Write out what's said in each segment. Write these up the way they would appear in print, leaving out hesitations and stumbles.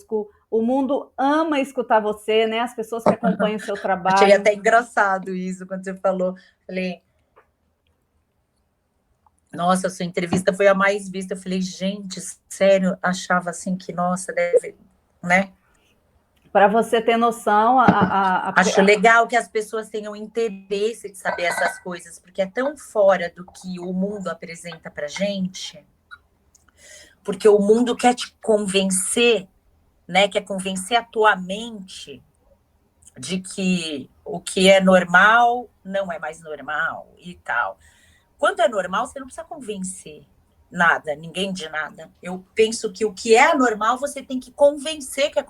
conosco. O mundo ama escutar você, né? As pessoas que acompanham o seu trabalho. Achei até engraçado isso quando você falou. Falei, nossa, sua entrevista foi a mais vista. Eu falei, gente, sério, achava assim que, nossa, deve, né? Para você ter noção, Acho legal que as pessoas tenham interesse de saber essas coisas, porque é tão fora do que o mundo apresenta pra gente, porque o mundo quer te convencer, né? Quer convencer a tua mente de que o que é normal não é mais normal e tal. Quando é normal, você não precisa convencer nada, ninguém de nada. Eu penso que o que é anormal, você tem que convencer que é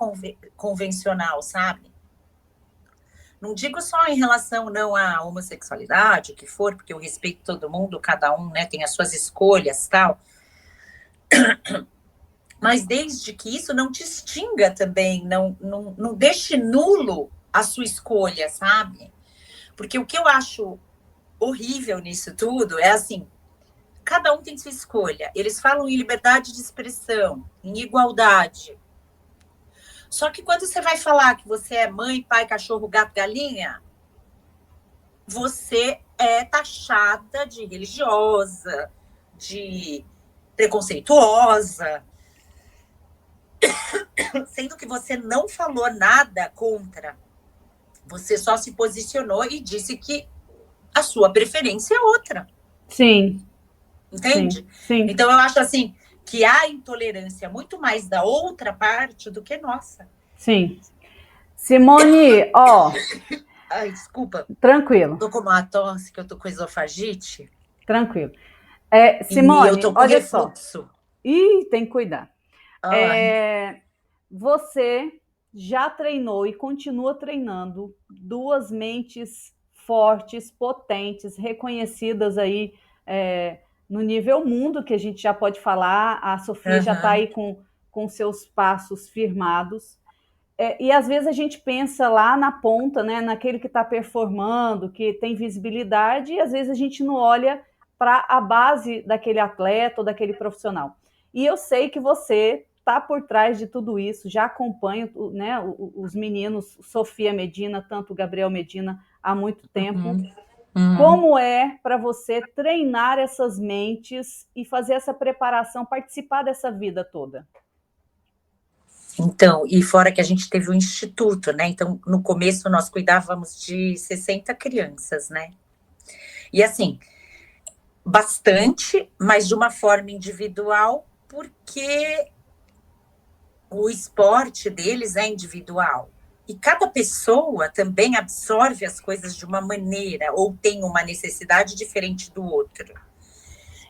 convencional, sabe? Não digo só em relação não à homossexualidade, o que for, porque eu respeito todo mundo, cada um, né, tem as suas escolhas, tal. Mas desde que isso não te extinga também, não deixe nulo a sua escolha, sabe? Porque o que eu acho horrível nisso tudo é assim, cada um tem sua escolha. Eles falam em liberdade de expressão, em igualdade. Só que quando você vai falar que você é mãe, pai, cachorro, gato, galinha, você é taxada de religiosa, de preconceituosa, sendo que você não falou nada contra. Você só se posicionou e disse que a sua preferência é outra. Sim. Entende? Sim. Então, eu acho assim, que há intolerância muito mais da outra parte do que nossa. Sim. Simone, ó... Ai, desculpa. Tranquilo. Tô com uma tosse, que eu tô com esofagite. Tranquilo. E eu Simone, tô com olha só. refluxo. Ih, tem que cuidar. Você já treinou e continua treinando duas mentes fortes, potentes, reconhecidas aí no nível mundo, que a gente já pode falar. A Sofia já está aí com seus passos firmados. E às vezes a gente pensa lá na ponta, né, naquele que está performando, que tem visibilidade, e às vezes a gente não olha para a base daquele atleta ou daquele profissional. E eu sei que você está por trás de tudo isso, já acompanho, né, os meninos, Sofia Medina, tanto Gabriel Medina, há muito tempo. Como é para você treinar essas mentes e fazer essa preparação, participar dessa vida toda? Então, e fora que a gente teve o instituto, né? Então, no começo nós cuidávamos de 60 crianças, né? E assim, bastante, mas de uma forma individual, porque o esporte deles é individual. E cada pessoa também absorve as coisas de uma maneira, ou tem uma necessidade diferente do outro.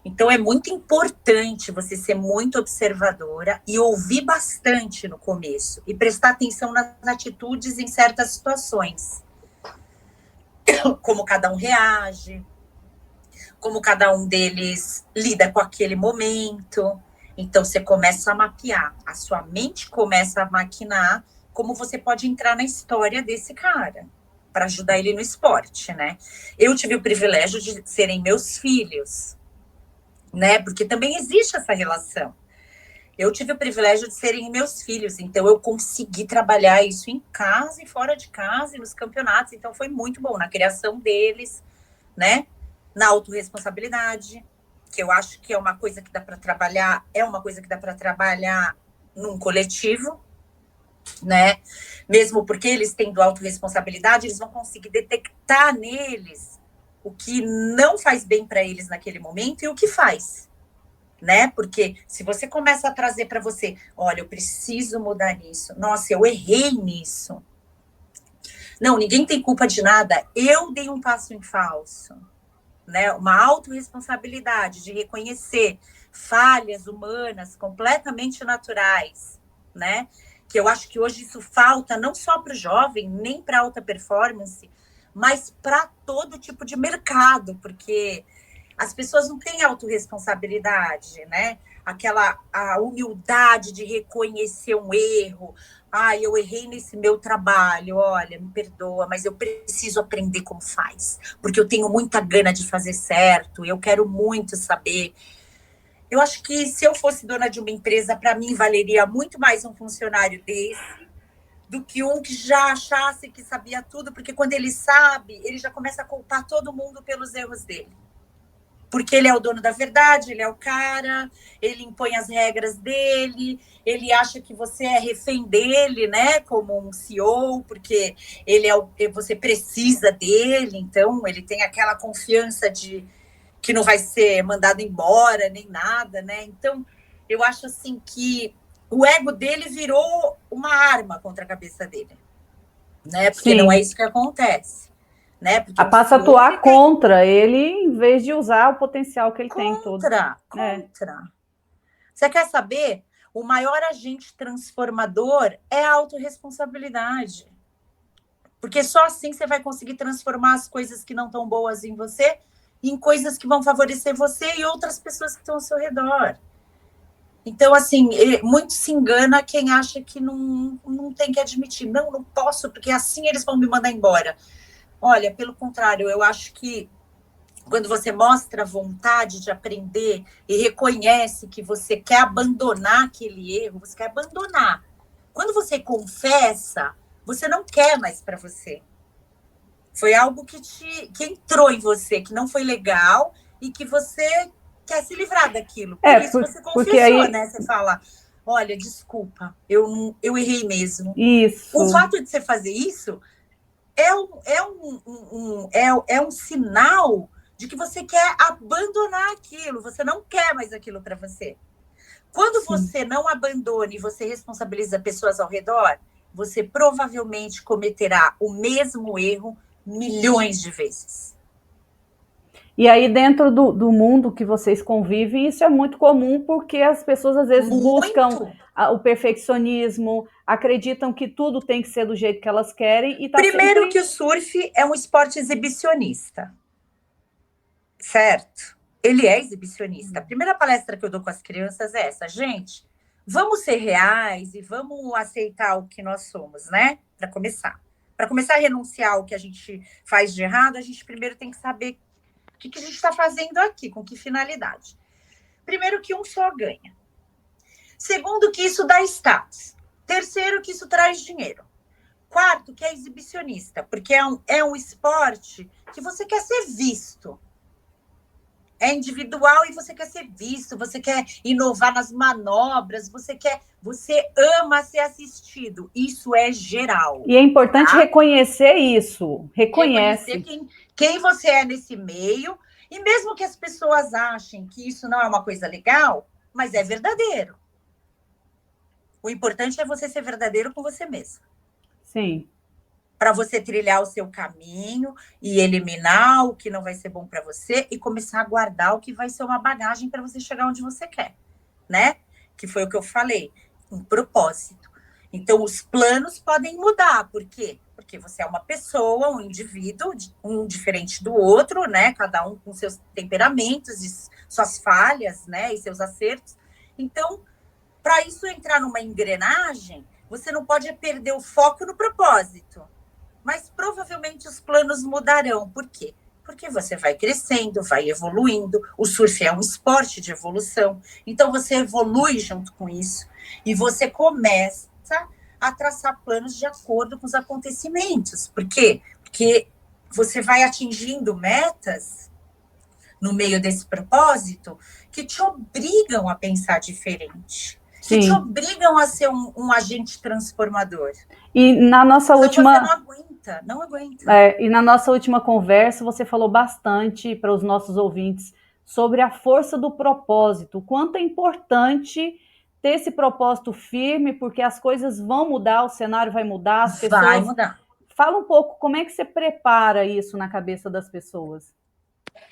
Então, é muito importante você ser muito observadora e ouvir bastante no começo e prestar atenção nas atitudes em certas situações. Como cada um reage, como cada um deles lida com aquele momento. Então, você começa a mapear, a sua mente começa a maquinar como você pode entrar na história desse cara para ajudar ele no esporte, né? Eu tive o privilégio de serem meus filhos, né? Porque também existe essa relação. Eu tive o privilégio de serem meus filhos, então eu consegui trabalhar isso em casa e fora de casa e nos campeonatos, então foi muito bom na criação deles, né? Na autorresponsabilidade, que eu acho que é uma coisa que dá para trabalhar, num coletivo, né? Mesmo porque eles tendo autorresponsabilidade, eles vão conseguir detectar neles o que não faz bem para eles naquele momento e o que faz, né? Porque se você começa a trazer para você, olha, eu preciso mudar nisso, nossa, eu errei nisso. Não, ninguém tem culpa de nada, eu dei um passo em falso, né? Uma autorresponsabilidade de reconhecer falhas humanas completamente naturais, né? Que eu acho que hoje isso falta não só para o jovem, nem para alta performance, mas para todo tipo de mercado, porque as pessoas não têm autorresponsabilidade, né? A humildade de reconhecer um erro. Eu errei nesse meu trabalho, olha, me perdoa, mas eu preciso aprender como faz, porque eu tenho muita gana de fazer certo, eu quero muito saber. Eu acho que se eu fosse dona de uma empresa, para mim valeria muito mais um funcionário desse do que um que já achasse que sabia tudo, porque quando ele sabe, ele já começa a culpar todo mundo pelos erros dele. Porque ele é o dono da verdade, ele é o cara, ele impõe as regras dele, ele acha que você é refém dele, né, como um CEO, porque você precisa dele, então ele tem aquela confiança de que não vai ser mandado embora, nem nada, né? Então, eu acho assim que o ego dele virou uma arma contra a cabeça dele, né? Porque não é Sim. isso que acontece, né? Porque o Passa a CEO ele atuar tem contra ele, em vez de usar o potencial que ele tem todo. É. contra. Você quer saber? O maior agente transformador é a autorresponsabilidade. Porque só assim você vai conseguir transformar as coisas que não estão boas em você em coisas que vão favorecer você e outras pessoas que estão ao seu redor. Então, assim, muito se engana quem acha que não tem que admitir. Não, não posso, porque assim eles vão me mandar embora. Olha, pelo contrário, eu acho que quando você mostra vontade de aprender e reconhece que você quer abandonar aquele erro, você quer abandonar. Quando você confessa, você não quer mais para você. Foi algo que entrou em você, que não foi legal e que você quer se livrar daquilo. Por isso você Porque confessou, aí. né? Você fala, olha, desculpa, eu errei mesmo. O Isso. fato de você fazer isso é um sinal de que você quer abandonar aquilo, você não quer mais aquilo para você. Quando Sim. você não abandona e você responsabiliza pessoas ao redor, você provavelmente cometerá o mesmo erro milhões de vezes. E aí, dentro do mundo que vocês convivem, isso é muito comum porque as pessoas às vezes buscam Muito. o perfeccionismo, acreditam que tudo tem que ser do jeito que elas querem e está Primeiro que sempre. o surf é um esporte exibicionista, certo? Ele é exibicionista. A primeira palestra que eu dou com as crianças é essa, gente. Vamos ser reais e vamos aceitar o que nós somos, né? Para começar. Para começar a renunciar ao que a gente faz de errado, a gente primeiro tem que saber o que a gente está fazendo aqui, com que finalidade. Primeiro, que um só ganha. Segundo, que isso dá status. Terceiro, que isso traz dinheiro. Quarto, que é exibicionista, porque é um esporte que você quer ser visto. É individual e você quer ser visto, você quer inovar nas manobras, você ama ser assistido. Isso é geral, E é importante tá? reconhecer isso. Reconhecer Reconhece. quem você é nesse meio, e mesmo que as pessoas achem que isso não é uma coisa legal, mas é verdadeiro. O importante é você ser verdadeiro com você mesmo. Sim. Para você trilhar o seu caminho e eliminar o que não vai ser bom para você e começar a guardar o que vai ser uma bagagem para você chegar onde você quer, né? Que foi o que eu falei, um propósito. Então, os planos podem mudar, por quê? Porque você é uma pessoa, um indivíduo, um diferente do outro, né? Cada um com seus temperamentos, e suas falhas, né? E seus acertos. Então, para isso entrar numa engrenagem, você não pode perder o foco no propósito. Mas provavelmente os planos mudarão. Por quê? Porque você vai crescendo, vai evoluindo. O surf é um esporte de evolução. Então você evolui junto com isso. E você começa a traçar planos de acordo com os acontecimentos. Por quê? Porque você vai atingindo metas no meio desse propósito que te obrigam a pensar diferente, que te Sim. obrigam a ser um agente transformador. E na nossa Senão você não última. aguenta, não aguenta. E na nossa última conversa, você falou bastante para os nossos ouvintes sobre a força do propósito, o quanto é importante ter esse propósito firme, porque as coisas vão mudar, o cenário vai mudar, as Vai pessoas. mudar. Fala um pouco como é que você prepara isso na cabeça das pessoas.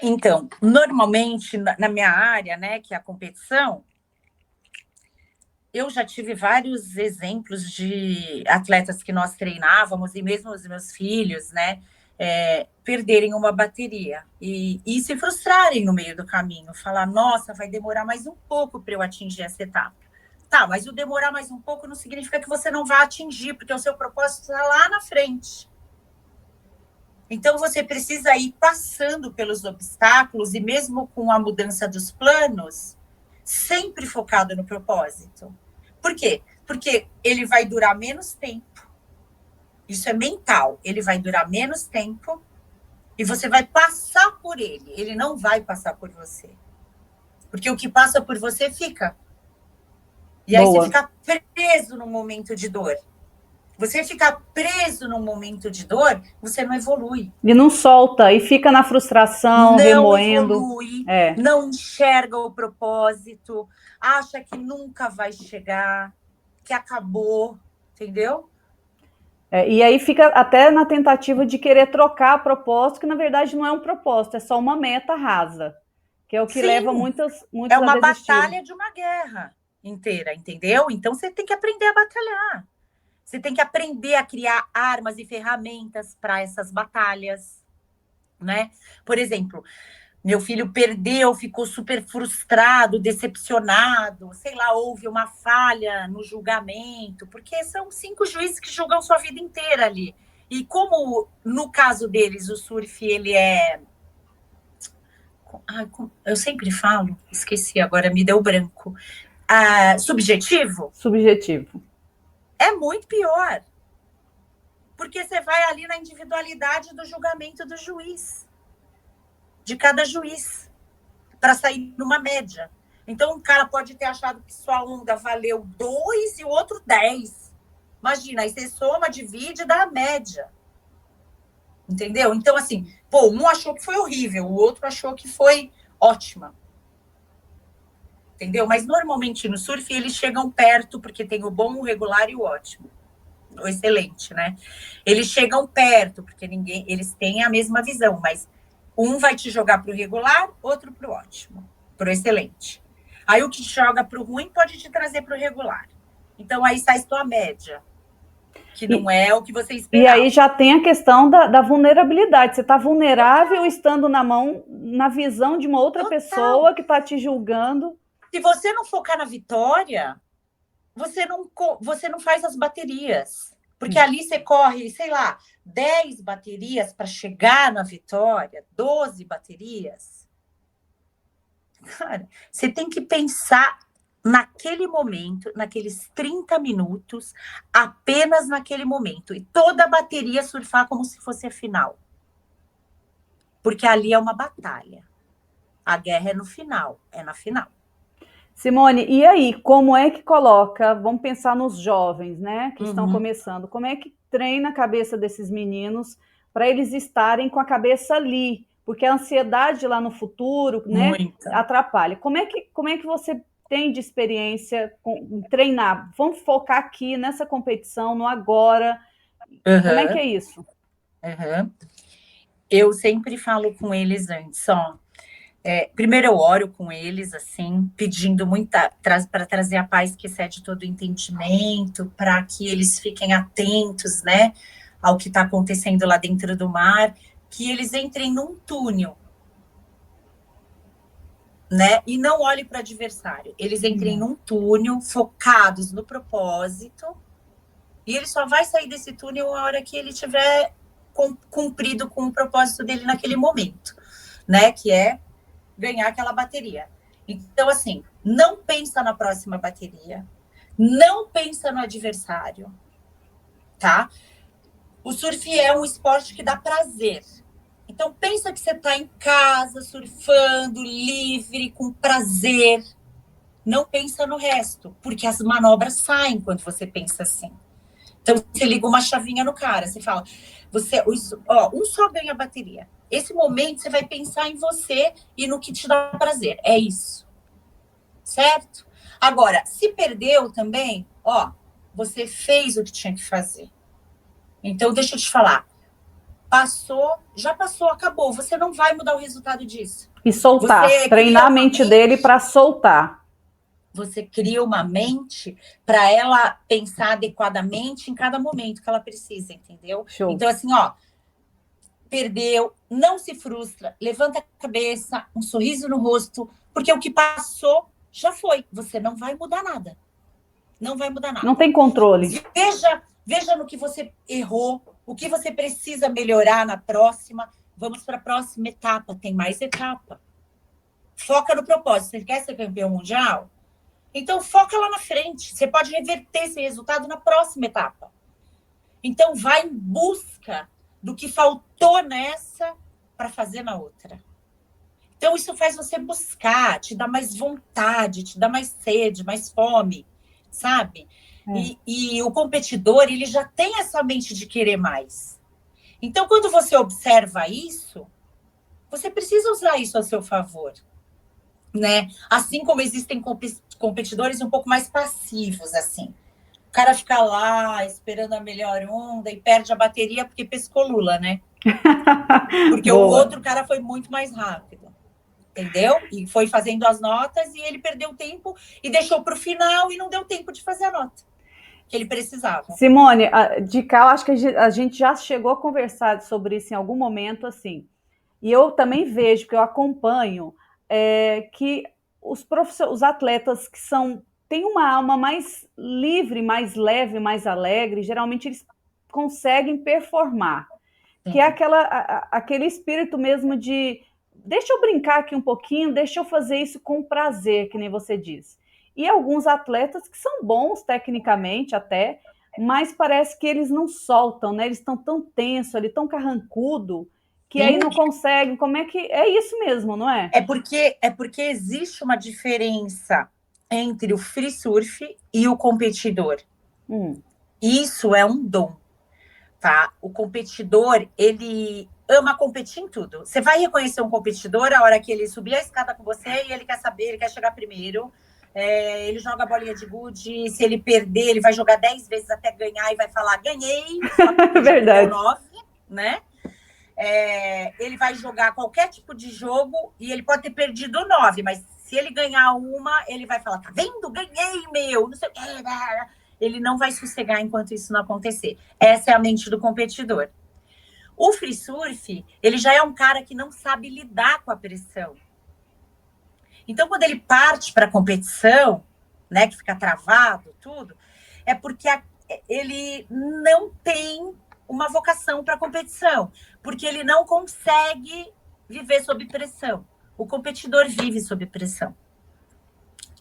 Então, normalmente, na minha área, né, que é a competição, eu já tive vários exemplos de atletas que nós treinávamos, e mesmo os meus filhos, né, perderem uma bateria e se frustrarem no meio do caminho, falar, nossa, vai demorar mais um pouco para eu atingir essa etapa. Tá, mas o demorar mais um pouco não significa que você não vai atingir, porque o seu propósito está lá na frente. Então, você precisa ir passando pelos obstáculos e mesmo com a mudança dos planos, sempre focado no propósito. Por quê? Porque ele vai durar menos tempo. Isso é mental. Ele vai durar menos tempo e você vai passar por ele. Ele não vai passar por você. Porque o que passa por você fica. E aí você fica preso num momento de dor. Você ficar preso num momento de dor, você não evolui. E não solta, e fica na frustração, não remoendo. Evolui, não enxerga o propósito, acha que nunca vai chegar, que acabou, entendeu? E aí fica até na tentativa de querer trocar propósito, que na verdade não é um propósito, é só uma meta rasa, que é o que leva muitos é uma a desistir. batalha de uma guerra inteira, entendeu? Então você tem que aprender a batalhar. Você tem que aprender a criar armas e ferramentas para essas batalhas, né? Por exemplo, meu filho perdeu, ficou super frustrado, decepcionado, sei lá, houve uma falha no julgamento, porque são 5 juízes que julgam sua vida inteira ali. E como no caso deles o surf ele é, eu sempre falo, esqueci agora, me deu branco. Subjetivo? Subjetivo. É muito pior. Porque você vai ali na individualidade do julgamento do juiz. De cada juiz. Para sair numa média. Então, um cara pode ter achado que sua onda valeu 2 e o outro 10. Imagina, aí você soma, divide e dá a média. Entendeu? Então, assim, um achou que foi horrível, o outro achou que foi ótima. Entendeu? Mas normalmente no surf eles chegam perto, porque tem o bom, o regular e o ótimo. O excelente, né? Eles chegam perto, porque eles têm a mesma visão, mas um vai te jogar para o regular, outro para o ótimo, para o excelente. Aí o que te joga para o ruim pode te trazer para o regular. Então aí sai tua média, que não é o que você esperava. E aí já tem a questão da vulnerabilidade. Você está vulnerável estando na visão de uma outra pessoa que está te julgando. Se você não focar na vitória, você não faz as baterias. Porque ali você corre, sei lá, 10 baterias para chegar na vitória, 12 baterias. Cara, você tem que pensar naquele momento, naqueles 30 minutos, apenas naquele momento. E toda a bateria surfar como se fosse a final. Porque ali é uma batalha. A guerra é no final, é na final. Simone, e aí, como é que coloca, vamos pensar nos jovens, né, que estão começando, como é que treina a cabeça desses meninos para eles estarem com a cabeça ali? Porque a ansiedade lá no futuro, né, atrapalha. Como é que você tem de experiência com treinar? Vamos focar aqui nessa competição, no agora. Como é que é isso? Eu sempre falo com eles antes, ó. Primeiro eu oro com eles, assim, pedindo para trazer a paz que excede todo o entendimento, para que eles fiquem atentos, né, ao que está acontecendo lá dentro do mar, que eles entrem num túnel, né, e não olhem para o adversário. Eles entrem num túnel, focados no propósito, e ele só vai sair desse túnel a hora que ele tiver cumprido com o propósito dele naquele momento, né, que é ganhar aquela bateria. Então, assim, não pensa na próxima bateria, não pensa no adversário, tá? O surf é um esporte que dá prazer. Então, pensa que você está em casa, surfando, livre, com prazer. Não pensa no resto, porque as manobras saem quando você pensa assim. Então, você liga uma chavinha no cara, você fala, um só ganha bateria. Esse momento você vai pensar em você e no que te dá prazer. É isso. Certo? Agora, se perdeu também, você fez o que tinha que fazer. Então, deixa eu te falar. Já passou, acabou. Você não vai mudar o resultado disso. E soltar, treinar a mente dele para soltar. Você cria uma mente para ela pensar adequadamente em cada momento que ela precisa, entendeu? Show. Então, assim, perdeu, não se frustra, levanta a cabeça, um sorriso no rosto, porque o que passou já foi. Você não vai mudar nada. Não vai mudar nada. Não tem controle. Veja no que você errou, o que você precisa melhorar na próxima. Vamos para a próxima etapa. Tem mais etapa. Foca no propósito. Você quer ser campeão mundial? Então, foca lá na frente. Você pode reverter esse resultado na próxima etapa. Então, vai em busca do que faltou nessa para fazer na outra. Então, isso faz você buscar, te dá mais vontade, te dá mais sede, mais fome, sabe? E o competidor, ele já tem essa mente de querer mais. Então, quando você observa isso, você precisa usar isso a seu favor, né? Assim como existem competidores um pouco mais passivos, assim. O cara fica lá esperando a melhor onda e perde a bateria porque pescou lula, né? Porque o outro cara foi muito mais rápido, entendeu? E foi fazendo as notas e ele perdeu tempo e deixou para o final e não deu tempo de fazer a nota que ele precisava. Simone, de cá, eu acho que a gente já chegou a conversar sobre isso em algum momento, assim. E eu também vejo, que eu acompanho, que os atletas que têm uma alma mais livre, mais leve, mais alegre, geralmente eles conseguem performar. Sim. Que é aquele espírito mesmo de deixa eu brincar aqui um pouquinho, deixa eu fazer isso com prazer, que nem você disse. E alguns atletas que são bons tecnicamente até, mas parece que eles não soltam, né? Eles estão tão tensos ali, tão carrancudo, que aí não conseguem. Como é que... É isso mesmo, não é? É porque existe uma diferença entre o free surf e o competidor. Isso é um dom, tá? O competidor, ele ama competir em tudo. Você vai reconhecer um competidor a hora que ele subir a escada com você e ele quer saber, ele quer chegar primeiro. Ele joga a bolinha de gude, se ele perder, ele vai jogar 10 vezes até ganhar e vai falar, ganhei, só que verdade. 9, né? Ele vai jogar qualquer tipo de jogo e ele pode ter perdido 9, mas se ele ganhar uma, ele vai falar, tá vendo? Ganhei, meu! Não sei o que. Ele não vai sossegar enquanto isso não acontecer. Essa é a mente do competidor. O free surf, ele já é um cara que não sabe lidar com a pressão. Então, quando ele parte para a competição, né, que fica travado, tudo, é porque ele não tem uma vocação para competição, porque ele não consegue viver sob pressão. O competidor vive sob pressão.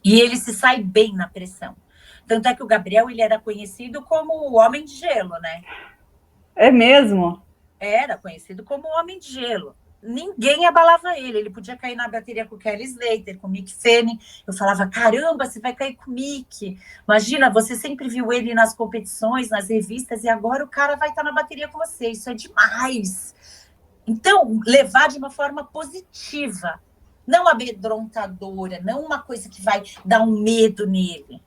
E ele se sai bem na pressão. Tanto é que o Gabriel, ele era conhecido como o Homem de Gelo, né? É mesmo? Era conhecido como o Homem de Gelo. Ninguém abalava ele. Ele podia cair na bateria com o Kelly Slater, com o Mick Fanning. Eu falava, caramba, você vai cair com o Mick. Imagina, você sempre viu ele nas competições, nas revistas, e agora o cara vai estar na bateria com você. Isso é demais. Então, levar de uma forma positiva, não amedrontadora, não uma coisa que vai dar um medo nele.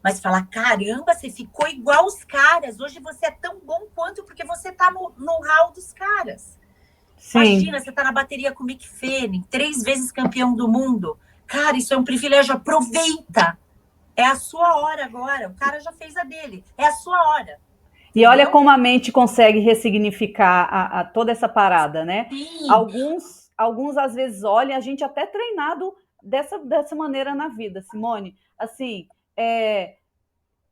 Mas falar, caramba, você ficou igual os caras. Hoje você é tão bom quanto porque você tá no hall dos caras. Sim. Imagina, você tá na bateria com o Mick Fanning, 3 vezes campeão do mundo. Cara, isso é um privilégio. Aproveita. É a sua hora agora. O cara já fez a dele. É a sua hora. E olha como a mente consegue ressignificar toda essa parada, né? Sim. Alguns às vezes olham, a gente até treinado dessa maneira na vida, Simone. Assim,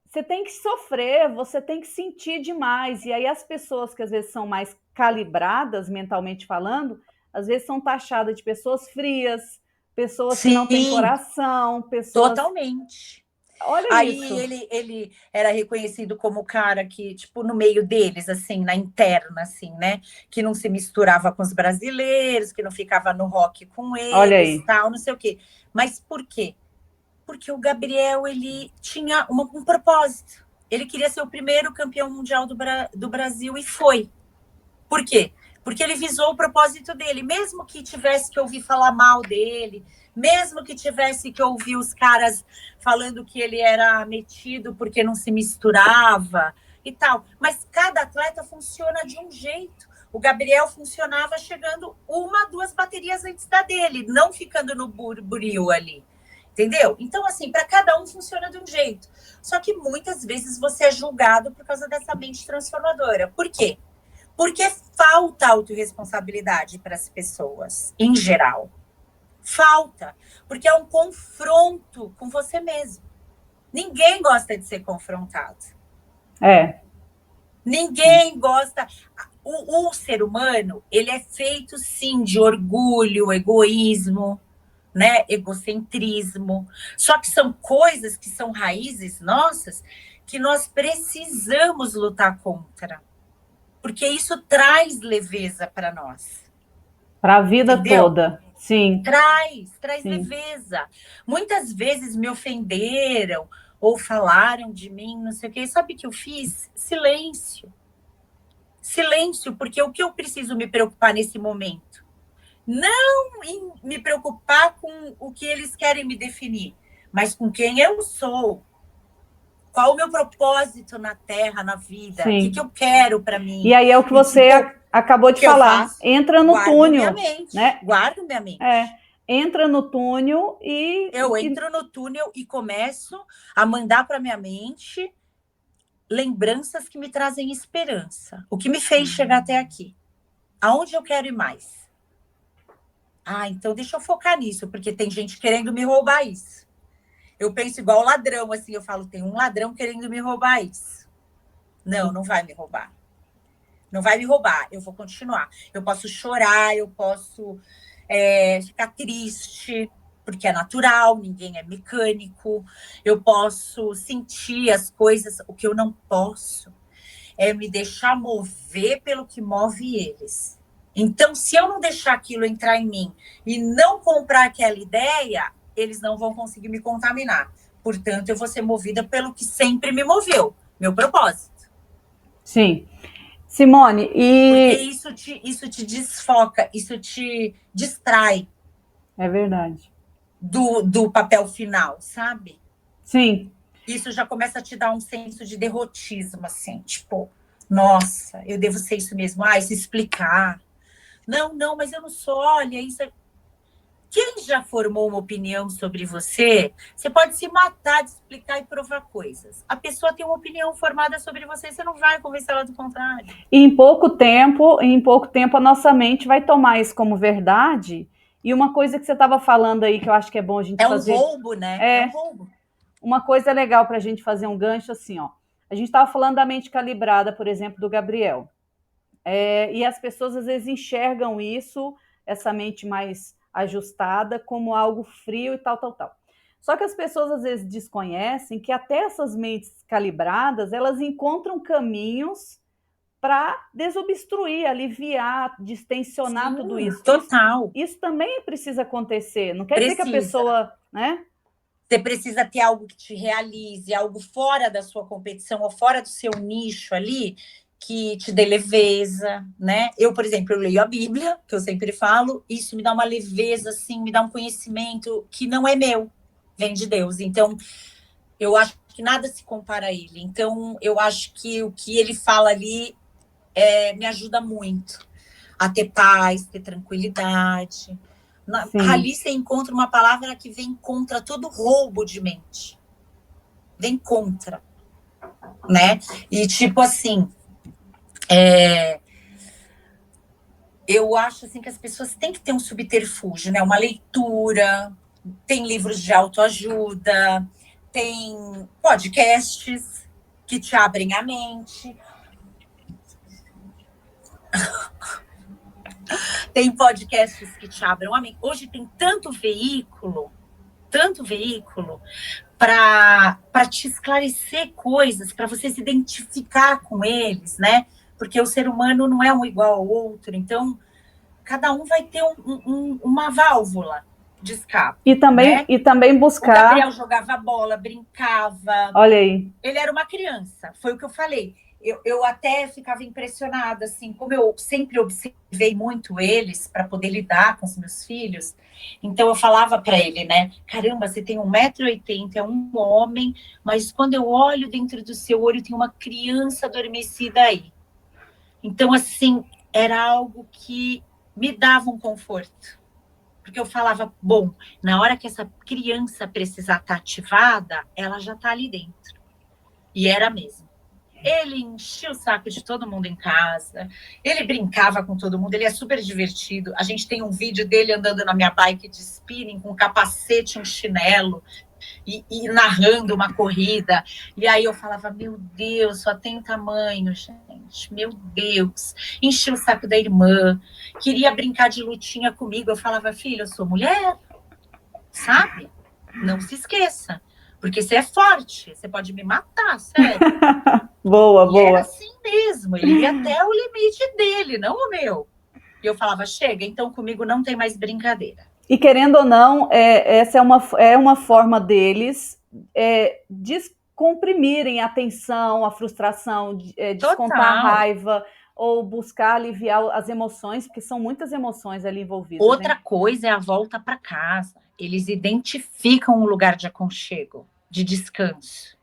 você tem que sofrer, você tem que sentir demais. E aí as pessoas que às vezes são mais calibradas, mentalmente falando, às vezes são taxadas de pessoas frias, pessoas Sim. que não têm coração, pessoas... Totalmente. Olha aí isso. Ele era reconhecido como o cara que, tipo, no meio deles, assim, na interna, assim, né? Que não se misturava com os brasileiros, que não ficava no rock com eles, tal, não sei o quê. Mas por quê? Porque o Gabriel, ele tinha um propósito. Ele queria ser o primeiro campeão mundial do Brasil e foi. Por quê? Porque ele visou o propósito dele. Mesmo que tivesse que ouvir falar mal dele, mesmo que tivesse que ouvir os caras falando que ele era metido porque não se misturava e tal. Mas cada atleta funciona de um jeito. O Gabriel funcionava chegando 1, 2 baterias antes da dele, não ficando no buril ali. Entendeu? Então, assim, para cada um funciona de um jeito. Só que muitas vezes você é julgado por causa dessa mente transformadora. Por quê? Porque falta autorresponsabilidade para as pessoas, em geral. Falta. Porque é um confronto com você mesmo. Ninguém gosta de ser confrontado. Ninguém gosta... O ser humano, ele é feito, sim, de orgulho, egoísmo, né? Egocentrismo. Só que são coisas que são raízes nossas que nós precisamos lutar contra, porque isso traz leveza para nós. Para a vida Entendeu? toda. Sim, Traz sim. leveza. Muitas vezes me ofenderam ou falaram de mim, não sei o quê. Sabe o que eu fiz? Silêncio. Silêncio, porque o que eu preciso me preocupar nesse momento? Não em me preocupar com o que eles querem me definir, mas com quem eu sou. Qual o meu propósito na Terra, na vida? O que Sim. eu quero para mim? E aí é o que E você tipo, acabou o de que eu falar. faço? Entra no Guardo minha túnel, mente. né? Guardo minha mente. Entra no túnel Eu entro no túnel e começo a mandar para minha mente lembranças que me trazem esperança. O que me fez chegar até aqui? Aonde eu quero ir mais? Ah, então deixa eu focar nisso, porque tem gente querendo me roubar isso. Eu penso igual ladrão, assim, eu falo, tem um ladrão querendo me roubar isso. Não, não vai me roubar. Não vai me roubar, eu vou continuar. Eu posso chorar, eu posso ficar triste, porque é natural, ninguém é mecânico. Eu posso sentir as coisas, o que eu não posso é me deixar mover pelo que move eles. Então, se eu não deixar aquilo entrar em mim e não comprar aquela ideia, eles não vão conseguir me contaminar. Portanto, eu vou ser movida pelo que sempre me moveu, meu propósito. Sim. Simone, Porque e. isso te desfoca, isso te distrai É verdade. do papel final, sabe? Sim. Isso já começa a te dar um senso de derrotismo, assim, tipo, nossa, eu devo ser isso mesmo, se explicar. Não, mas eu não sou, olha, isso é... Quem já formou uma opinião sobre você, você pode se matar de explicar e provar coisas. A pessoa tem uma opinião formada sobre você, você não vai convencer ela do contrário. E em pouco tempo, a nossa mente vai tomar isso como verdade. E uma coisa que você estava falando aí, que eu acho que é bom a gente É um fazer, roubo, né? É um é roubo. uma coisa legal para a gente fazer um gancho assim, ó. A gente estava falando da mente calibrada, por exemplo, do Gabriel. E as pessoas às vezes enxergam isso, essa mente mais ajustada, como algo frio e tal, tal, tal. Só que as pessoas às vezes desconhecem que até essas mentes calibradas, elas encontram caminhos para desobstruir, aliviar, distensionar tudo Sim, isso. total. Isso também precisa acontecer. Não quer dizer que a Precisa. pessoa, né? Você precisa ter algo que te realize, algo fora da sua competição ou fora do seu nicho ali, que te dê leveza, né? Eu, por exemplo, eu leio a Bíblia, que eu sempre falo, isso me dá uma leveza, assim, me dá um conhecimento que não é meu, vem de Deus. Então, eu acho que nada se compara a ele. Então, eu acho que o que ele fala ali me ajuda muito a ter paz, ter tranquilidade. Sim. Ali você encontra uma palavra que vem contra todo roubo de mente. Vem contra, né? E tipo assim, eu acho assim que as pessoas têm que ter um subterfúgio, né? Uma leitura, tem livros de autoajuda, tem podcasts que te abrem a mente. Tem podcasts que te abrem a mente. Hoje tem tanto veículo para te esclarecer coisas, para você se identificar com eles, né? Porque o ser humano não é um igual ao outro, então cada um vai ter uma válvula de escape, né? E também O Gabriel buscar. jogava bola, brincava. Olha aí. Ele era uma criança, foi o que eu falei. Eu até ficava impressionada, assim, como eu sempre observei muito eles para poder lidar com os meus filhos. Então eu falava para ele, né? Caramba, você tem 1,80 m, é um homem, mas quando eu olho dentro do seu olho, tem uma criança adormecida aí. Então, assim, era algo que me dava um conforto. Porque eu falava, bom, na hora que essa criança precisar estar ativada, ela já está ali dentro. E era mesmo. Ele enchia o saco de todo mundo em casa, ele brincava com todo mundo, ele é super divertido. A gente tem um vídeo dele andando na minha bike de spinning com um capacete, um chinelo, e narrando uma corrida. E aí eu falava, meu Deus, só tem tamanho, gente, meu Deus. Enchia o saco da irmã, queria brincar de lutinha comigo. Eu falava, filha, eu sou mulher, sabe? Não se esqueça, porque você é forte, você pode me matar, sério. Boa, E boa. era assim mesmo, ele ia até o limite dele, não o meu. E eu falava, chega, então comigo não tem mais brincadeira. E querendo ou não, essa é uma forma deles descomprimirem a tensão, a frustração, descontar a Total. raiva ou buscar aliviar as emoções, porque são muitas emoções ali envolvidas, Outra né? coisa é a volta para casa. Eles identificam um lugar de aconchego, de descanso.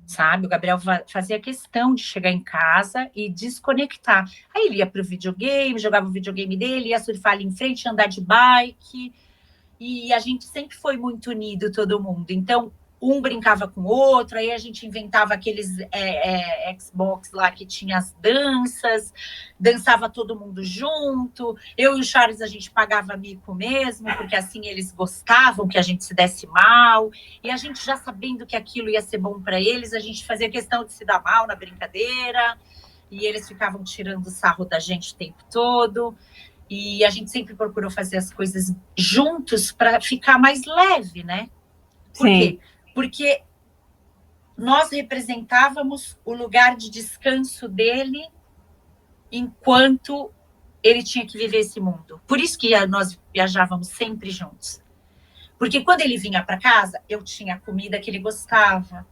Sabe? O Gabriel fazia questão de chegar em casa e desconectar. Aí ele ia para o videogame, jogava o videogame dele, ia surfar ali em frente, andar de bike. E a gente sempre foi muito unido, todo mundo. Então, um brincava com o outro, aí a gente inventava aqueles Xbox lá que tinha as danças, dançava todo mundo junto. Eu e o Charles, a gente pagava mico mesmo, porque assim eles gostavam que a gente se desse mal. E a gente já sabendo que aquilo ia ser bom para eles, a gente fazia questão de se dar mal na brincadeira. E eles ficavam tirando sarro da gente o tempo todo. E a gente sempre procurou fazer as coisas juntos para ficar mais leve, né? Por quê? Porque nós representávamos o lugar de descanso dele enquanto ele tinha que viver esse mundo. Por isso que nós viajávamos sempre juntos. Porque quando ele vinha para casa, eu tinha a comida que ele gostava.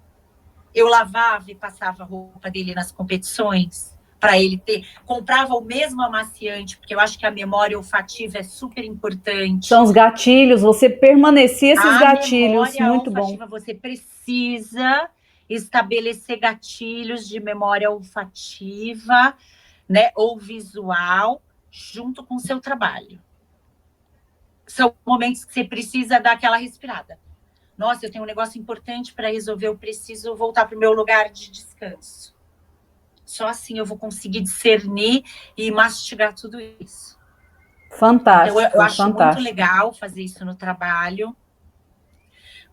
Eu lavava e passava a roupa dele nas competições para ele ter. Comprava o mesmo amaciante, porque eu acho que a memória olfativa é super importante. São os gatilhos, você permanecia esses a gatilhos, memória muito bom. olfativa, você precisa estabelecer gatilhos de memória olfativa, né, ou visual, junto com o seu trabalho. São momentos que você precisa dar aquela respirada. Nossa, eu tenho um negócio importante para resolver, eu preciso voltar para o meu lugar de descanso. Só assim eu vou conseguir discernir e mastigar tudo isso. Fantástico, então, eu acho fantástico. muito legal fazer isso no trabalho.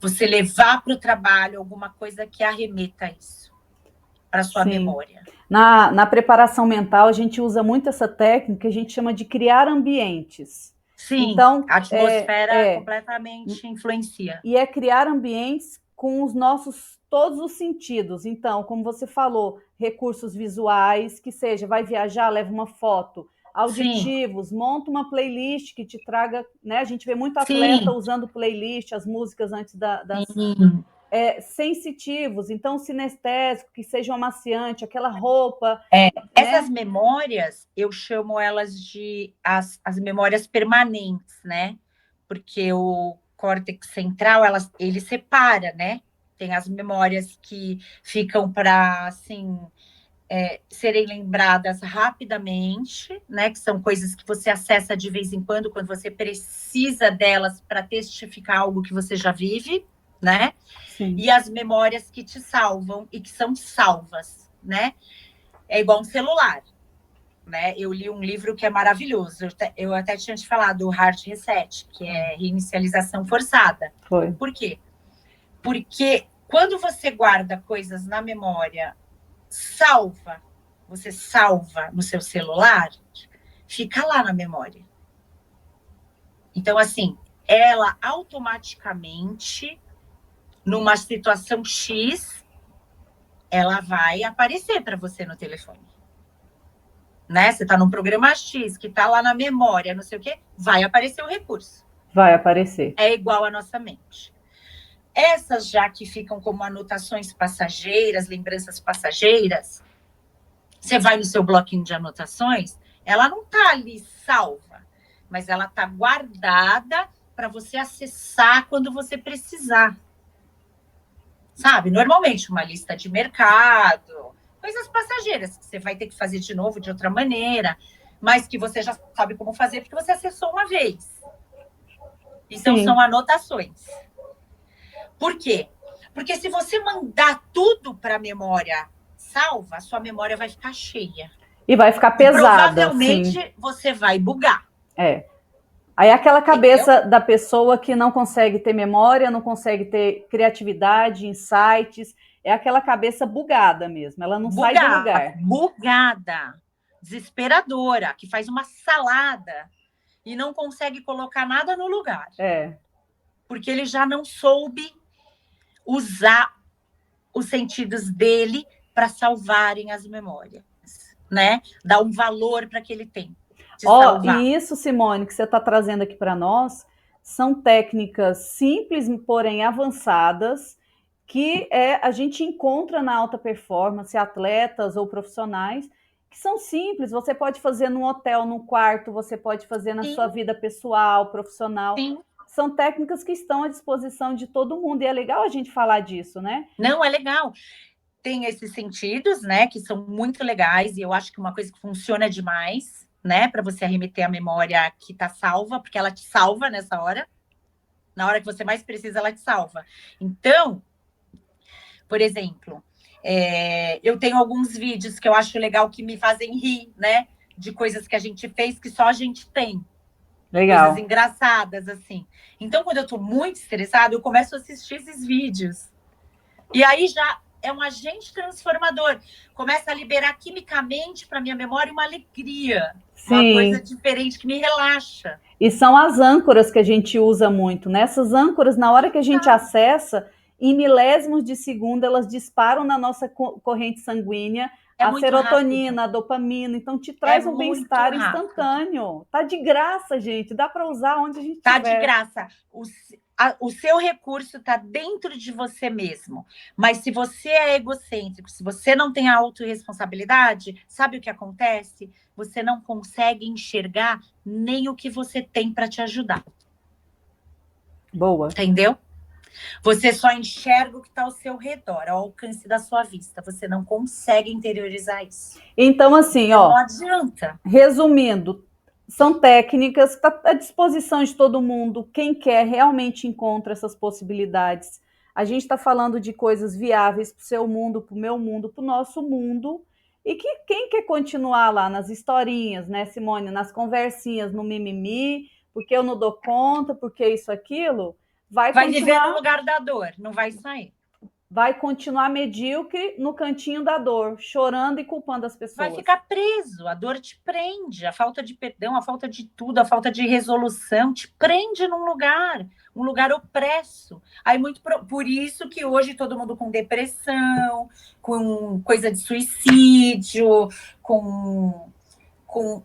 Você levar para o trabalho alguma coisa que arremeta isso para sua Sim. memória. Na preparação mental, a gente usa muito essa técnica, a gente chama de criar ambientes. Sim, então, a atmosfera completamente influencia. E é criar ambientes com os nossos todos os sentidos. Então, como você falou, recursos visuais, que seja, vai viajar, leva uma foto. Auditivos, monta uma playlist que te traga, né? A gente vê muito atleta usando playlist, as músicas antes das sensitivos, então sinestésico, que seja um amaciante, aquela roupa. Né? Essas memórias, eu chamo elas de as memórias permanentes, né? Porque o córtex central, ele separa, né? Tem as memórias que ficam para, assim, serem lembradas rapidamente, né? Que são coisas que você acessa de vez em quando você precisa delas para testificar algo que você já vive, né? Sim. E as memórias que te salvam e que são salvas, né? É igual um celular, né? Eu li um livro que é maravilhoso. Eu até tinha te falado do Heart Reset, que é reinicialização forçada. Foi. Por quê? Porque quando você guarda coisas na memória, você salva no seu celular, fica lá na memória. Então, assim, ela automaticamente, numa situação X, ela vai aparecer para você no telefone. Né? Você está num programa X, que está lá na memória, não sei o quê, vai aparecer o recurso. Vai aparecer. É igual à nossa mente. Essas já que ficam como anotações passageiras, lembranças passageiras, você vai no seu bloquinho de anotações, ela não está ali salva, mas ela está guardada para você acessar quando você precisar. Sabe? Normalmente, uma lista de mercado, coisas passageiras que você vai ter que fazer de novo de outra maneira, mas que você já sabe como fazer porque você acessou uma vez. Então, são anotações. Por quê? Porque se você mandar tudo para a memória salva, a sua memória vai ficar cheia. E vai ficar pesada. Provavelmente você vai bugar. Aí aquela cabeça da pessoa que não consegue ter memória, não consegue ter criatividade, insights, é aquela cabeça bugada mesmo, ela não sai do lugar. Bugada, desesperadora, que faz uma salada e não consegue colocar nada no lugar. porque ele já não soube usar os sentidos dele para salvarem as memórias, né? Dar um valor para aquele tempo de salvar. E isso, Simone, que você está trazendo aqui para nós, são técnicas simples, porém avançadas, que a gente encontra na alta performance, atletas ou profissionais, que são simples. Você pode fazer num hotel, num quarto, você pode fazer na sua vida pessoal, profissional. Sim. São técnicas que estão à disposição de todo mundo, e é legal a gente falar disso, né? Não, é legal. Tem esses sentidos, né, que são muito legais, e eu acho que uma coisa que funciona demais, né, para você arremeter a memória que está salva, porque ela te salva nessa hora. Na hora que você mais precisa, ela te salva. Então, por exemplo, eu tenho alguns vídeos que eu acho legal que me fazem rir, né? De coisas que a gente fez que só a gente tem. Legal. Coisas engraçadas, assim. Então, quando eu tô muito estressada, eu começo a assistir esses vídeos. E aí já é um agente transformador. Começa a liberar quimicamente para minha memória uma alegria. Sim. Uma coisa diferente que me relaxa. E são as âncoras que a gente usa muito, né? Essas âncoras, na hora que a gente acessa, em milésimos de segundo, elas disparam na nossa corrente sanguínea a serotonina, rápido. A dopamina. Então, te traz um bem-estar instantâneo. Tá de graça, gente. Dá para usar onde a gente tá tiver. De graça. O seu recurso está dentro de você mesmo. Mas se você é egocêntrico, se você não tem a autorresponsabilidade, sabe o que acontece? Você não consegue enxergar nem o que você tem para te ajudar. Boa. Entendeu? Você só enxerga o que está ao seu redor, ao alcance da sua vista. Você não consegue interiorizar isso. Então, assim, não adianta. Resumindo, são técnicas que estão à disposição de todo mundo. Quem quer realmente encontra essas possibilidades. A gente está falando de coisas viáveis para o seu mundo, para o meu mundo, para o nosso mundo. E que quem quer continuar lá nas historinhas, né, Simone? Nas conversinhas, no mimimi, porque eu não dou conta, porque isso, aquilo, vai continuar... viver no lugar da dor, não vai sair. Vai continuar medíocre no cantinho da dor, chorando e culpando as pessoas. Vai ficar preso, a dor te prende, a falta de perdão, a falta de tudo, a falta de resolução te prende num lugar, um lugar opresso. Aí muito por isso que hoje todo mundo com depressão, com coisa de suicídio, com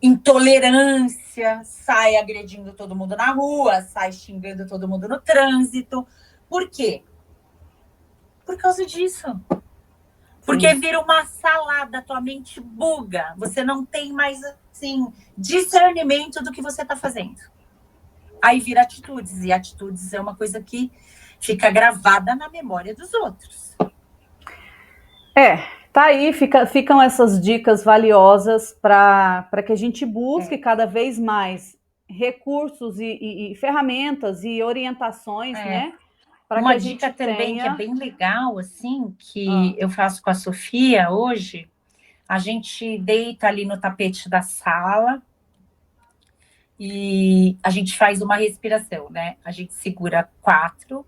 intolerância, sai agredindo todo mundo na rua, sai xingando todo mundo no trânsito. Por quê? Por causa disso. Porque Sim. Vira uma salada, tua mente buga. Você não tem mais, assim, discernimento do que você está fazendo. Aí vira atitudes. E atitudes é uma coisa que fica gravada na memória dos outros. Tá aí, ficam essas dicas valiosas para que a gente busque cada vez mais recursos e ferramentas e orientações, né? Uma dica também que é bem legal, assim, que eu faço com a Sofia hoje, a gente deita ali no tapete da sala e a gente faz uma respiração, né? A gente segura 4,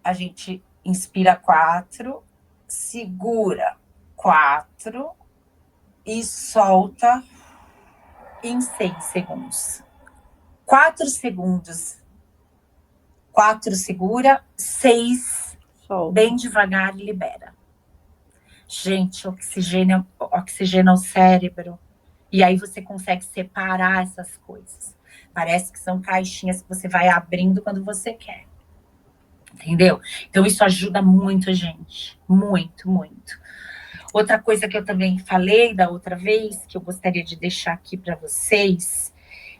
a gente inspira 4, segura 4 e solta em 6 segundos. 4 segundos. 4 segura, 6 solta. Bem devagar e libera. Gente, oxigena o cérebro. E aí você consegue separar essas coisas. Parece que são caixinhas que você vai abrindo quando você quer. Entendeu? Então isso ajuda muito a gente. Muito, muito. Outra coisa que eu também falei da outra vez, que eu gostaria de deixar aqui para vocês,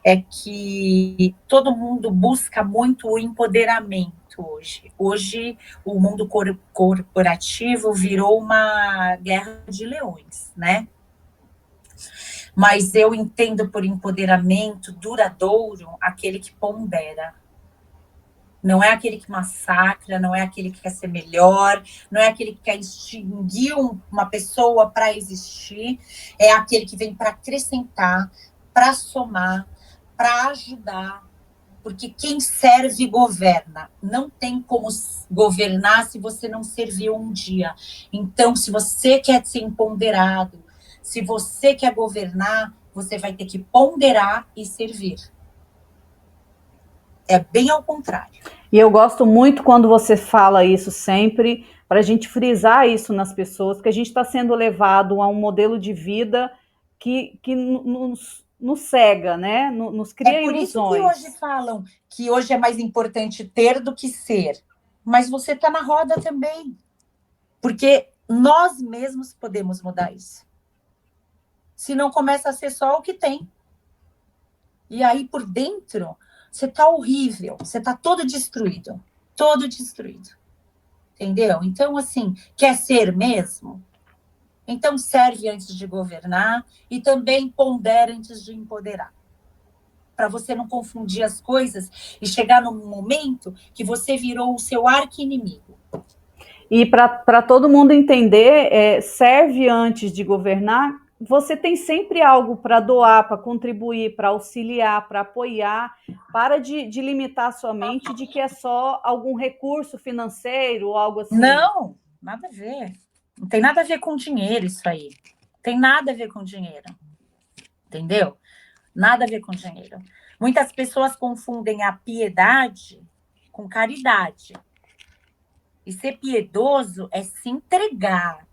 é que todo mundo busca muito o empoderamento hoje. Hoje, o mundo corporativo virou uma guerra de leões, né? Mas eu entendo por empoderamento duradouro aquele que pondera. Não é aquele que massacra, não é aquele que quer ser melhor, não é aquele que quer extinguir uma pessoa para existir, é aquele que vem para acrescentar, para somar, para ajudar, porque quem serve governa. Não tem como governar se você não serviu um dia. Então, se você quer ser empoderado, se você quer governar, você vai ter que ponderar e servir. É bem ao contrário. E eu gosto muito quando você fala isso sempre, para a gente frisar isso nas pessoas, que a gente está sendo levado a um modelo de vida que nos cega, né? Nos É cria por isso que hoje ilusões. falam que hoje é mais importante ter do que ser. Mas você está na roda também. Porque nós mesmos podemos mudar isso. Se não começa a ser só o que tem. E aí por dentro, você está horrível, você está todo destruído. Todo destruído. Entendeu? Então, assim, quer ser mesmo? Então serve antes de governar e também pondera antes de empoderar. Para você não confundir as coisas e chegar num momento que você virou o seu arqui-inimigo. E para todo mundo entender, serve antes de governar, você tem sempre algo para doar, para contribuir, para auxiliar, para apoiar. Para de limitar a sua mente de que é só algum recurso financeiro ou algo assim. Não, nada a ver. Não tem nada a ver com dinheiro isso aí. Não tem nada a ver com dinheiro. Entendeu? Nada a ver com dinheiro. Muitas pessoas confundem a piedade com caridade. E ser piedoso é se entregar.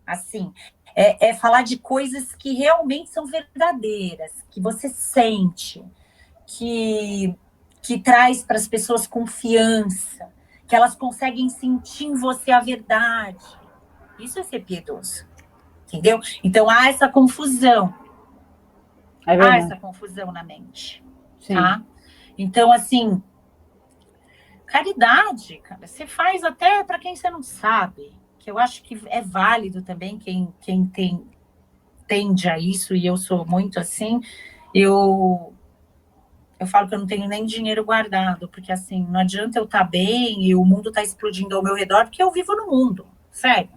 Assim, é falar de coisas que realmente são verdadeiras, que você sente, que traz para as pessoas confiança, que elas conseguem sentir em você a verdade. Isso é ser piedoso, entendeu? Então há essa confusão. Há essa confusão na mente, Sim. Tá? Então, assim, caridade, cara, você faz até para quem você não sabe, que eu acho que é válido também quem tende a isso, e eu sou muito assim, eu falo que eu não tenho nem dinheiro guardado, porque assim, não adianta eu estar bem e o mundo está explodindo ao meu redor, porque eu vivo no mundo, sério.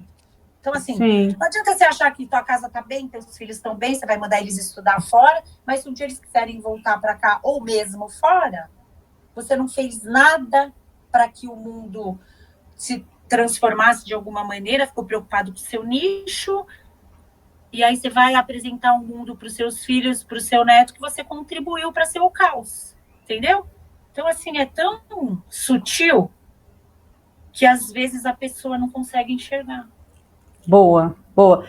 Então, assim, Sim. Não adianta você achar que tua casa está bem, teus filhos estão bem, você vai mandar eles estudar fora, mas se um dia eles quiserem voltar para cá, ou mesmo fora, você não fez nada para que o mundo se transformasse de alguma maneira, ficou preocupado com o seu nicho, e aí você vai apresentar um mundo para os seus filhos, para o seu neto, que você contribuiu para ser o caos, entendeu? Então, assim, é tão sutil que às vezes a pessoa não consegue enxergar. Boa, boa.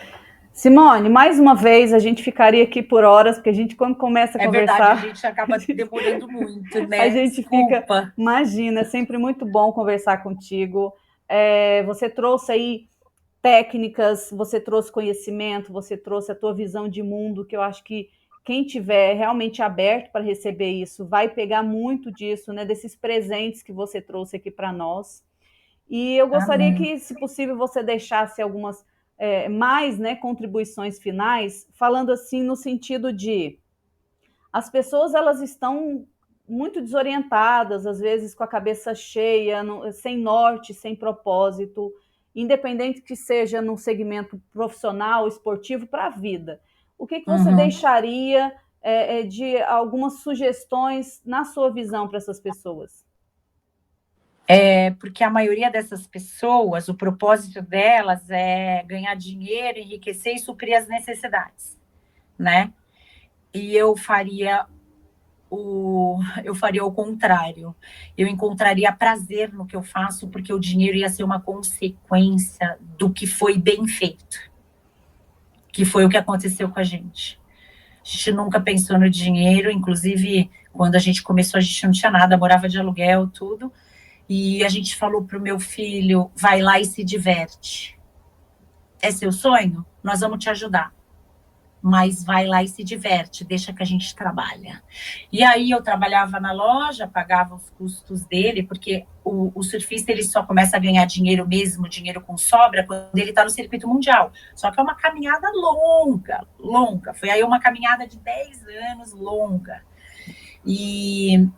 Simone, mais uma vez, a gente ficaria aqui por horas, porque a gente, quando começa a conversar... É verdade, a gente acaba demorando muito, né? A gente Desculpa. fica... Imagina, é sempre muito bom conversar contigo. Você trouxe aí técnicas, você trouxe conhecimento, você trouxe a tua visão de mundo, que eu acho que quem tiver realmente aberto para receber isso vai pegar muito disso, né? Desses presentes que você trouxe aqui para nós. E eu gostaria que, se possível, você deixasse algumas mais, né, contribuições finais, falando assim no sentido de as pessoas elas estão muito desorientadas, às vezes com a cabeça cheia, sem norte, sem propósito, independente que seja no segmento profissional, esportivo, para a vida. O que você deixaria de algumas sugestões na sua visão para essas pessoas? Porque a maioria dessas pessoas, o propósito delas é ganhar dinheiro, enriquecer e suprir as necessidades, né? E eu faria o contrário. Eu encontraria prazer no que eu faço, porque o dinheiro ia ser uma consequência do que foi bem feito, que foi o que aconteceu com a gente. A gente nunca pensou no dinheiro, inclusive quando a gente começou, a gente não tinha nada, morava de aluguel, tudo. E a gente falou para o meu filho, vai lá e se diverte. É seu sonho? Nós vamos te ajudar. Mas vai lá e se diverte, deixa que a gente trabalha. E aí eu trabalhava na loja, pagava os custos dele, porque o surfista ele só começa a ganhar dinheiro mesmo, dinheiro com sobra, quando ele está no circuito mundial. Só que é uma caminhada longa, longa. Foi aí uma caminhada de 10 anos longa. E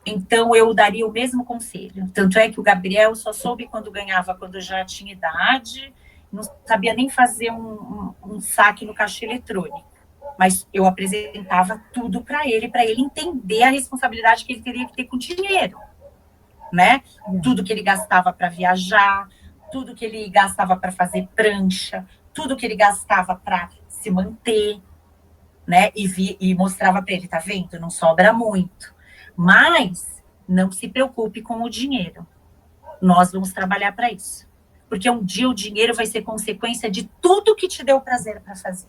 então eu daria o mesmo conselho. Tanto é que o Gabriel só soube quando ganhava, quando já tinha idade, não sabia nem fazer um saque no caixa eletrônico. Mas eu apresentava tudo para ele entender a responsabilidade que ele teria que ter com o dinheiro, né? Tudo que ele gastava para viajar, tudo que ele gastava para fazer prancha, tudo que ele gastava para se manter, né? E mostrava para ele, tá vendo? Não sobra muito. Mas não se preocupe com o dinheiro. Nós vamos trabalhar para isso. Porque um dia o dinheiro vai ser consequência de tudo que te deu prazer para fazer.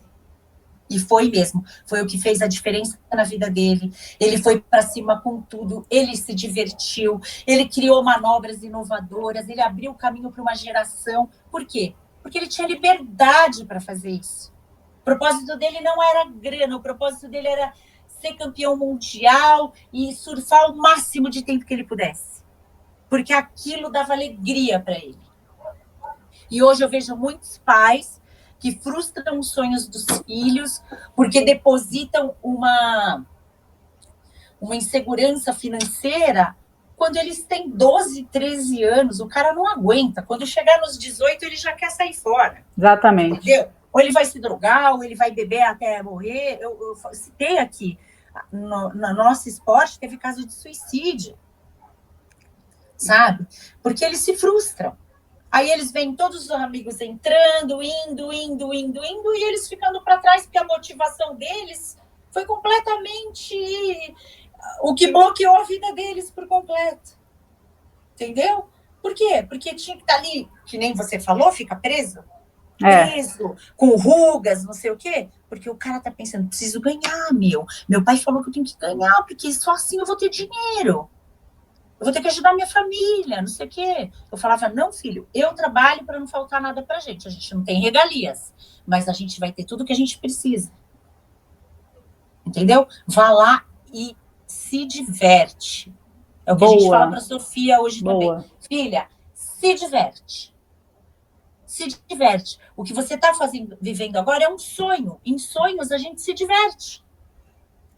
E foi mesmo. Foi o que fez a diferença na vida dele. Ele foi para cima com tudo. Ele se divertiu. Ele criou manobras inovadoras. Ele abriu o caminho para uma geração. Por quê? Porque ele tinha liberdade para fazer isso. O propósito dele não era grana. O propósito dele era ser campeão mundial e surfar o máximo de tempo que ele pudesse. Porque aquilo dava alegria para ele. E hoje eu vejo muitos pais que frustram os sonhos dos filhos porque depositam uma insegurança financeira quando eles têm 12, 13 anos. O cara não aguenta. Quando chegar nos 18, ele já quer sair fora. Exatamente. Entendeu? Ou ele vai se drogar, ou ele vai beber até morrer. Eu citei aqui, no nosso esporte, teve caso de suicídio. Sabe? Porque eles se frustram. Aí eles veem todos os amigos entrando, indo, e eles ficando para trás, porque a motivação deles foi completamente o que bloqueou a vida deles por completo. Entendeu? Por quê? Porque tinha que estar ali, que nem você falou, fica preso. Preso, com rugas, não sei o quê. Porque o cara tá pensando, preciso ganhar, meu pai falou que eu tenho que ganhar, porque só assim eu vou ter dinheiro. Eu vou ter que ajudar minha família, não sei o quê. Eu falava, não, filho, eu trabalho para não faltar nada pra gente. A gente não tem regalias, mas a gente vai ter tudo que a gente precisa. Entendeu? Vá lá e se diverte. É o que a gente fala pra Sofia hoje também. Filha, se diverte. Se diverte. O que você tá vivendo agora é um sonho. Em sonhos a gente se diverte.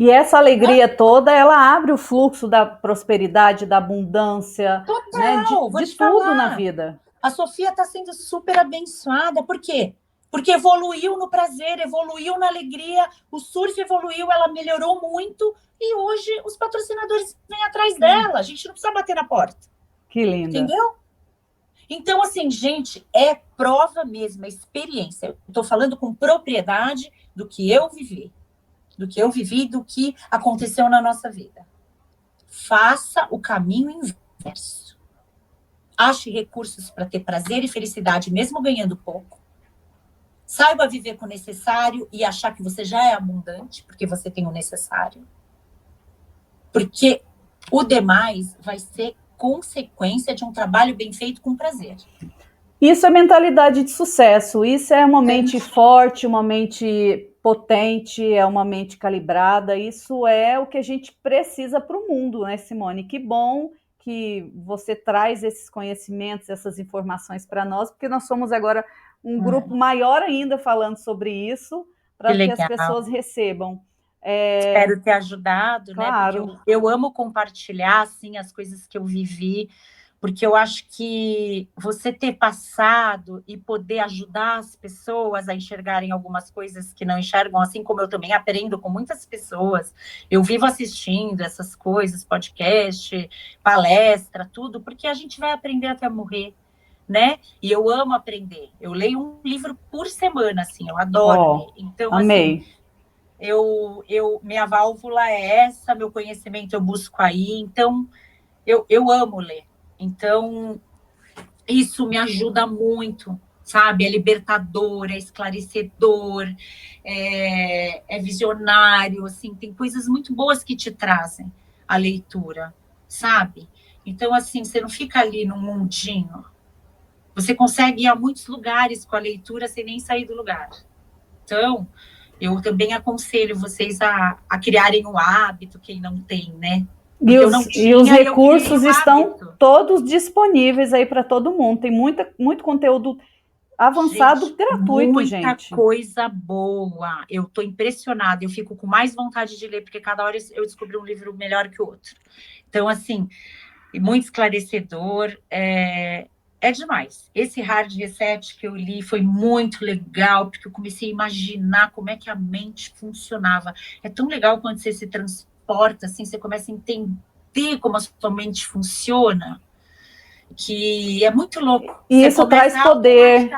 E essa alegria toda, ela abre o fluxo da prosperidade, da abundância, total, né? de tudo na vida. A Sofia está sendo super abençoada. Por quê? Porque evoluiu no prazer, evoluiu na alegria, o surf evoluiu, ela melhorou muito e hoje os patrocinadores vêm atrás dela. A gente não precisa bater na porta. Que linda. Entendeu? Então, assim, gente, é prova mesmo, é experiência. Eu estou falando com propriedade do que eu vivi. Do que eu vivi, do que aconteceu na nossa vida. Faça o caminho inverso. Ache recursos para ter prazer e felicidade, mesmo ganhando pouco. Saiba viver com o necessário e achar que você já é abundante, porque você tem o necessário. Porque o demais vai ser consequência de um trabalho bem feito com prazer. Isso é mentalidade de sucesso. Isso é uma mente forte, uma mente potente, é uma mente calibrada. Isso é o que a gente precisa para o mundo, né, Simone? Que bom que você traz esses conhecimentos, essas informações para nós, porque nós somos agora um grupo maior ainda falando sobre isso, para que as pessoas recebam. Espero ter ajudado, claro. Né? Porque eu amo compartilhar assim, as coisas que eu vivi, porque eu acho que você ter passado e poder ajudar as pessoas a enxergarem algumas coisas que não enxergam, assim como eu também aprendo com muitas pessoas, eu vivo assistindo essas coisas, podcast, palestra, tudo, porque a gente vai aprender até morrer, né? E eu amo aprender. Eu leio um livro por semana, assim, eu adoro ler. Então, amei. Assim, minha válvula é essa, meu conhecimento eu busco aí, então eu amo ler. Então, isso me ajuda muito, sabe? É libertador, é esclarecedor, é visionário, assim, tem coisas muito boas que te trazem a leitura, sabe? Então, assim, você não fica ali num mundinho. Você consegue ir a muitos lugares com a leitura sem nem sair do lugar. Então, eu também aconselho vocês a criarem um hábito, quem não tem, né? E os recursos estão todos disponíveis aí para todo mundo. Tem muito conteúdo avançado, gratuito, gente. Muita coisa boa. Eu estou impressionada. Eu fico com mais vontade de ler, porque cada hora eu descobri um livro melhor que o outro. Então, assim, muito esclarecedor. É demais. Esse Hard Reset que eu li foi muito legal, porque eu comecei a imaginar como é que a mente funcionava. É tão legal quando você se transporta, assim, você começa a entender como a sua mente funciona, que é muito louco. E isso traz poder.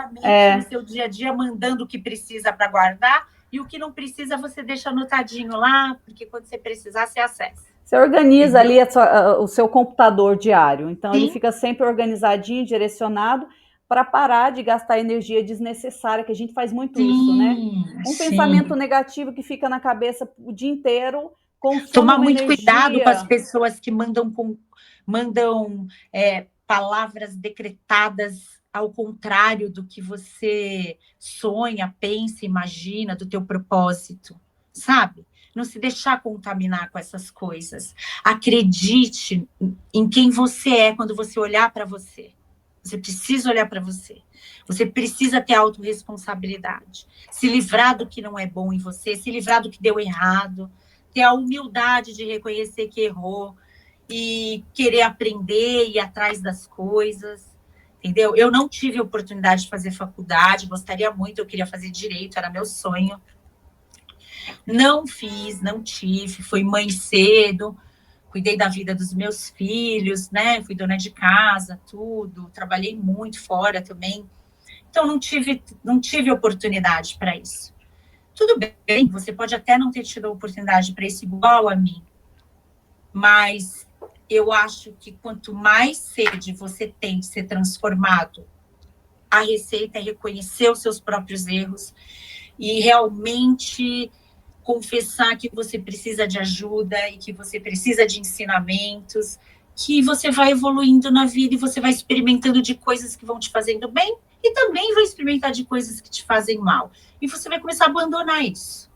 No seu dia a dia, mandando o que precisa para guardar, e o que não precisa você deixa anotadinho lá, porque quando você precisar, você acessa. Você organiza entendeu? ali o seu computador diário, então ele Sim, fica sempre organizadinho, direcionado, para parar de gastar energia desnecessária, que a gente faz muito isso, né? sim, Um pensamento sim. negativo que fica na cabeça o dia inteiro consome Tomar uma muito cuidado com as energia. pessoas que mandam palavras decretadas ao contrário do que você sonha, pensa, imagina, do teu propósito, sabe? Não se deixar contaminar com essas coisas. Acredite em quem você é quando você olhar para você. Você precisa olhar para você. Você precisa ter autorresponsabilidade. Se livrar do que não é bom em você, se livrar do que deu errado, ter a humildade de reconhecer que errou e querer aprender e ir atrás das coisas, entendeu? Eu não tive oportunidade de fazer faculdade, gostaria muito, eu queria fazer direito, era meu sonho. Não fiz, não tive, fui mãe cedo, cuidei da vida dos meus filhos, né? Fui dona de casa, tudo, trabalhei muito fora também. Então não tive oportunidade para isso. Tudo bem, você pode até não ter tido oportunidade para isso igual a mim, mas eu acho que quanto mais sede você tem de ser transformado, a receita é reconhecer os seus próprios erros e realmente confessar que você precisa de ajuda e que você precisa de ensinamentos, que você vai evoluindo na vida e você vai experimentando de coisas que vão te fazendo bem e também vai experimentar de coisas que te fazem mal. E você vai começar a abandonar isso,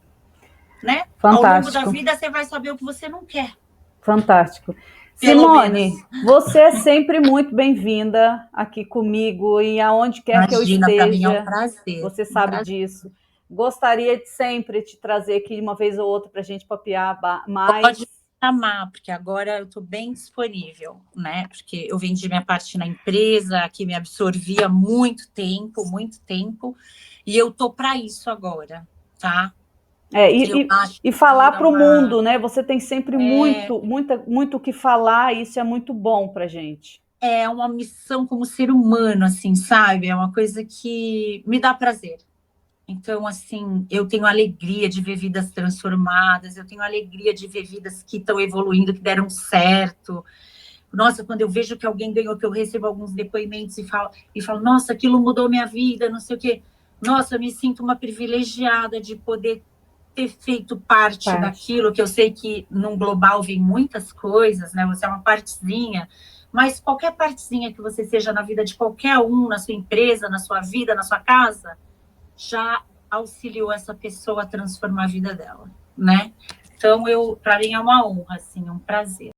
né? Ao longo da Fantástico, vida, você vai saber o que você não quer, fantástico. pelo menos. Simone, você é sempre muito bem-vinda aqui comigo e aonde quer que eu Imagina, para mim é um esteja, prazer. você Um sabe prazer. disso. Gostaria de sempre te trazer aqui uma vez ou outra para a gente papear mais. Pode chamar, porque agora eu estou bem disponível, né? Porque eu vendi minha parte na empresa, que me absorvia muito tempo, e eu tô para isso agora, tá? É, Eu acho e que falar é para o uma mundo, né? Você tem sempre é, muito o que falar, e isso é muito bom para a gente. é uma missão como ser humano, assim, sabe? É uma coisa que me dá prazer. Então, assim, eu tenho alegria de ver vidas transformadas, eu tenho alegria de ver vidas que estão evoluindo, que deram certo. Nossa, quando eu vejo que alguém ganhou, que eu recebo alguns depoimentos e falo, nossa, aquilo mudou minha vida, não sei o quê. Nossa, eu me sinto uma privilegiada de poder ter feito parte Parte. daquilo, que eu sei que num global vem muitas coisas, né? Você é uma partezinha, mas qualquer partezinha que você seja na vida de qualquer um, na sua empresa, na sua vida, na sua casa, já auxiliou essa pessoa a transformar a vida dela, né? Então, para mim é uma honra, assim, é um prazer.